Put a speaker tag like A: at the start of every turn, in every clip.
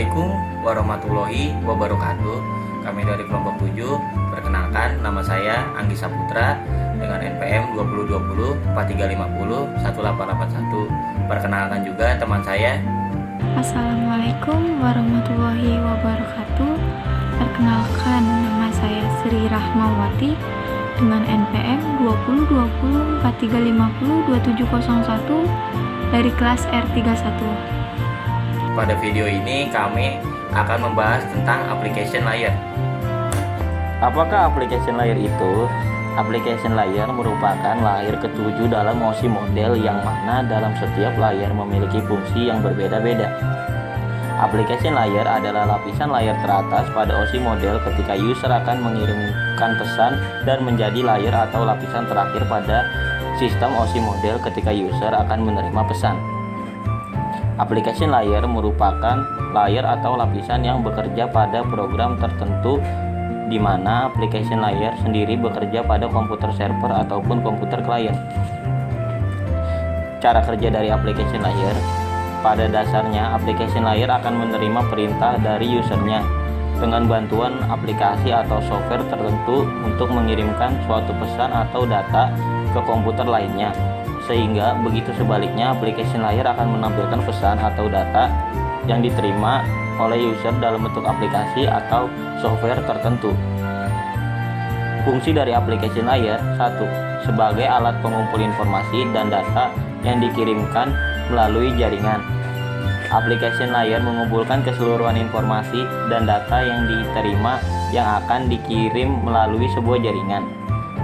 A: Assalamualaikum warahmatullahi wabarakatuh. Kami dari kelompok 7. Perkenalkan, nama saya Anggi Saputra dengan NPM 2020 4350 1881. Perkenalkan juga teman saya.
B: Assalamualaikum warahmatullahi wabarakatuh. Perkenalkan, nama saya Sri Rahmawati dengan NPM 2020 4350 2701 dari kelas R31.
A: Pada video ini kami akan membahas tentang application layer.
C: Apakah application layer itu? Application layer merupakan layer ketujuh dalam OSI model yang mana dalam setiap layer memiliki fungsi yang berbeda-beda. Application layer adalah lapisan layer teratas pada OSI model ketika user akan mengirimkan pesan dan menjadi layer atau lapisan terakhir pada sistem OSI model ketika user akan menerima pesan. Application layer merupakan layer atau lapisan yang bekerja pada program tertentu, di mana application layer sendiri bekerja pada komputer server ataupun komputer klien. Cara kerja dari application layer: pada dasarnya application layer akan menerima perintah dari usernya dengan bantuan aplikasi atau software tertentu untuk mengirimkan suatu pesan atau data ke komputer lainnya, sehingga begitu sebaliknya application layer akan menampilkan pesan atau data yang diterima oleh user dalam bentuk aplikasi atau software tertentu. Fungsi dari application layer: 1. Sebagai alat pengumpul informasi dan data yang dikirimkan melalui jaringan. Application layer mengumpulkan keseluruhan informasi dan data yang diterima yang akan dikirim melalui sebuah jaringan.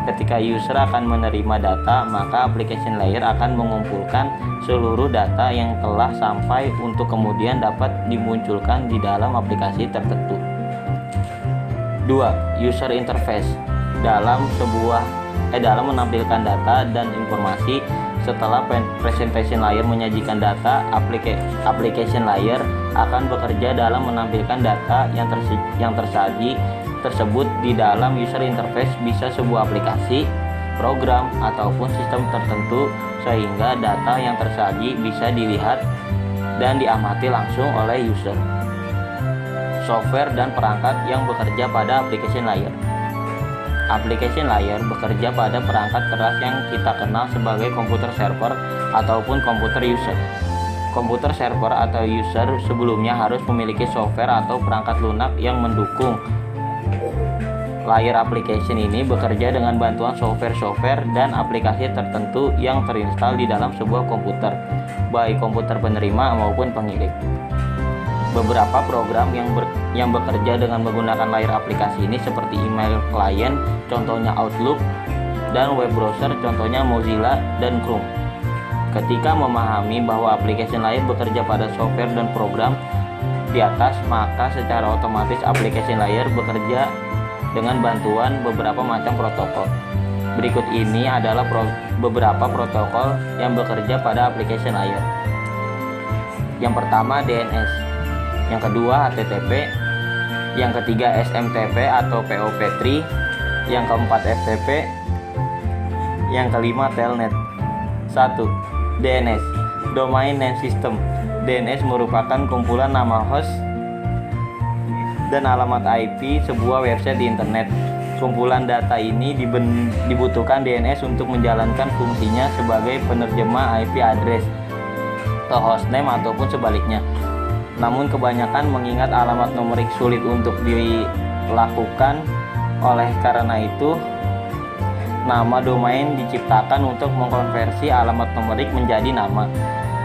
C: Ketika user akan menerima data, maka application layer akan mengumpulkan seluruh data yang telah sampai untuk kemudian dapat dimunculkan di dalam aplikasi tertentu. 2. User interface: dalam menampilkan data dan informasi. Setelah presentation layer menyajikan data, application layer akan bekerja dalam menampilkan data yang tersaji tersebut di dalam user interface, bisa sebuah aplikasi, program, ataupun sistem tertentu, sehingga data yang tersaji bisa dilihat dan diamati langsung oleh user. Software dan perangkat yang bekerja pada application layer. Application layer bekerja pada perangkat keras yang kita kenal sebagai komputer server ataupun komputer user. Komputer server atau user sebelumnya harus memiliki software atau perangkat lunak yang mendukung. Layer application ini bekerja dengan bantuan software dan aplikasi tertentu yang terinstal di dalam sebuah komputer, baik komputer penerima maupun pengirim. Beberapa program yang bekerja dengan menggunakan layer aplikasi ini seperti email client, contohnya Outlook, dan web browser, contohnya Mozilla dan Chrome. Ketika memahami bahwa application layer bekerja pada software dan program di atas, maka secara otomatis application layer bekerja dengan bantuan beberapa macam protokol. Berikut ini adalah beberapa protokol yang bekerja pada application layer. Yang pertama DNS, yang kedua HTTP, yang ketiga SMTP atau POP3, yang keempat FTP, yang kelima Telnet. 1. DNS, Domain Name System. DNS merupakan kumpulan nama host dan alamat IP sebuah website di internet. Kumpulan data ini dibutuhkan DNS untuk menjalankan fungsinya sebagai penerjemah IP address ke hostname ataupun sebaliknya. Namun kebanyakan mengingat alamat numerik sulit untuk dilakukan. Oleh karena itu, nama domain diciptakan untuk mengkonversi alamat numerik menjadi nama.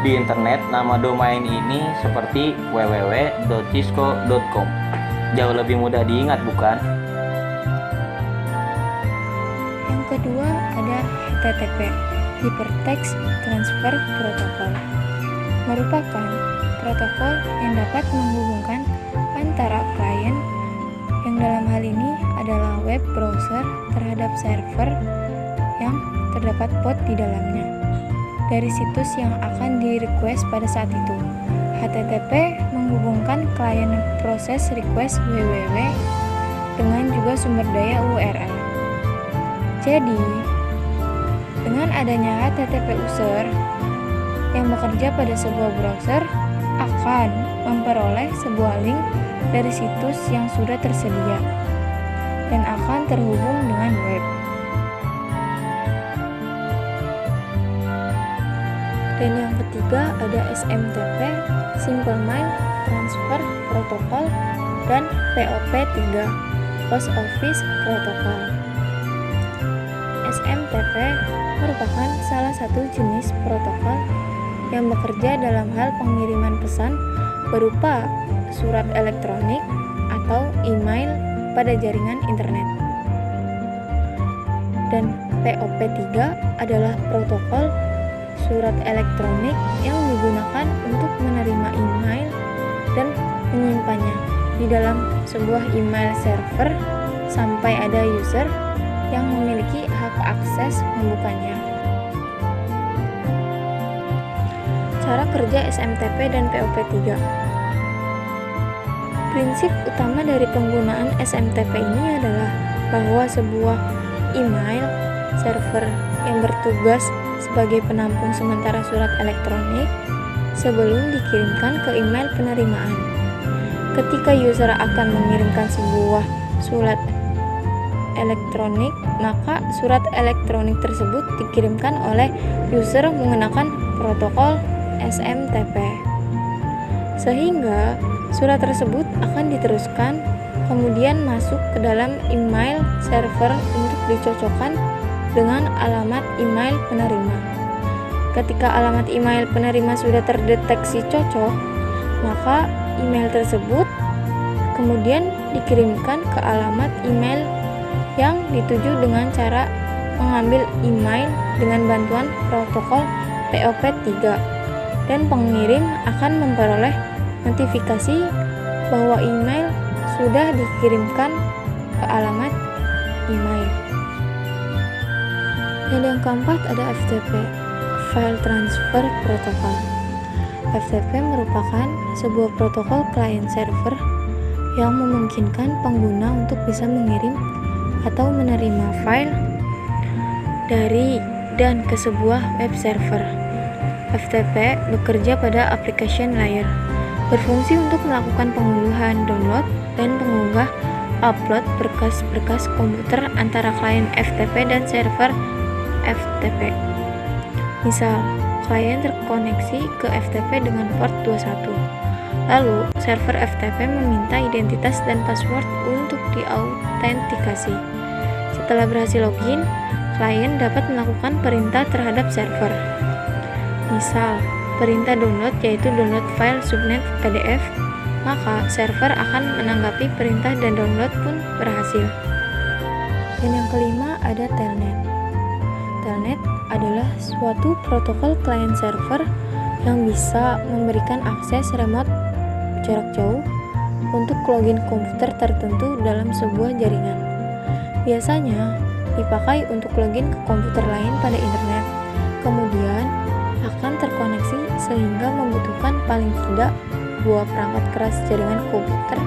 C: Di internet, nama domain ini seperti www.cisco.com. Jauh lebih mudah diingat, bukan?
B: Yang kedua ada HTTP, Hypertext Transfer Protocol. Merupakan protokol yang dapat menghubungkan antara klien, yang dalam hal ini adalah web browser, terhadap server yang terdapat port di dalamnya dari situs yang akan di-request pada saat itu. HTTP menghubungkan klien proses request www dengan juga sumber daya URL. Jadi, dengan adanya HTTP user yang bekerja pada sebuah browser, akan memperoleh sebuah link dari situs yang sudah tersedia dan akan terhubung dengan web. Dan yang ketiga ada SMTP, Simple Mail Transfer Protocol, dan POP3, Post Office Protocol. SMTP merupakan salah satu jenis protokol yang bekerja dalam hal pengiriman pesan berupa surat elektronik atau email pada jaringan internet. Dan POP3 adalah protokol surat elektronik yang digunakan untuk menerima email dan menyimpannya di dalam sebuah email server sampai ada user yang memiliki hak akses membukanya. Cara kerja SMTP dan POP3. Prinsip utama dari penggunaan SMTP ini adalah bahwa sebuah email server yang bertugas sebagai penampung sementara surat elektronik sebelum dikirimkan ke email penerimaan. Ketika user akan mengirimkan sebuah surat elektronik, maka surat elektronik tersebut dikirimkan oleh user menggunakan protokol SMTP. Sehingga surat tersebut akan diteruskan kemudian masuk ke dalam email server untuk dicocokkan dengan alamat email penerima. Ketika alamat email penerima sudah terdeteksi cocok, maka email tersebut kemudian dikirimkan ke alamat email yang dituju dengan cara mengambil email dengan bantuan protokol POP3, dan pengirim akan memperoleh notifikasi bahwa email sudah dikirimkan ke alamat email. Dan yang keempat ada FTP, File Transfer Protocol. FTP merupakan sebuah protokol client server yang memungkinkan pengguna untuk bisa mengirim atau menerima file dari dan ke sebuah web server. FTP bekerja pada application layer, berfungsi untuk melakukan pengunduhan, download, dan mengunggah upload berkas-berkas komputer antara klien FTP dan server FTP. Misal, klien terkoneksi ke FTP dengan port 21. Lalu, server FTP meminta identitas dan password untuk diautentikasi. Setelah berhasil login, klien dapat melakukan perintah terhadap server. Misal, perintah download yaitu download file subnet PDF, maka server akan menanggapi perintah dan download pun berhasil. Dan yang kelima ada Telnet. Telnet adalah suatu protokol client server yang bisa memberikan akses remote jarak jauh untuk login komputer tertentu dalam sebuah jaringan. Biasanya dipakai untuk login ke komputer lain pada internet, kemudian akan terkoneksi sehingga membutuhkan paling tidak dua perangkat keras jaringan komputer,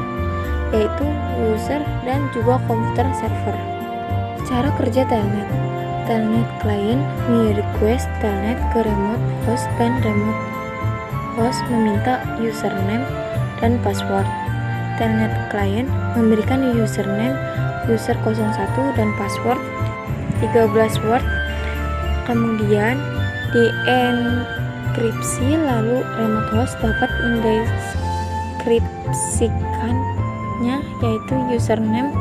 B: yaitu user dan juga komputer server. Cara kerja Telnet. Telnet client me-request Telnet ke remote host dan remote host meminta username dan password. Telnet client memberikan username user 01 dan password 13 word, kemudian dienkripsi, lalu remote host dapat mendeskripsikannya yaitu username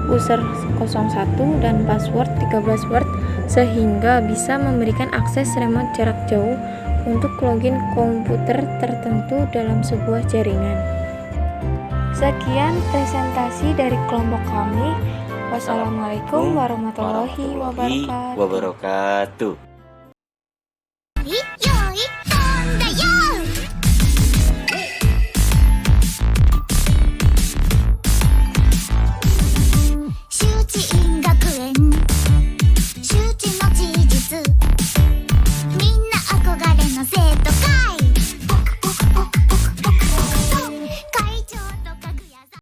B: user 01 dan password 13 word sehingga bisa memberikan akses remote jarak jauh untuk login komputer tertentu dalam sebuah jaringan. Sekian presentasi dari kelompok kami. Wassalamualaikum warahmatullahi wabarakatuh.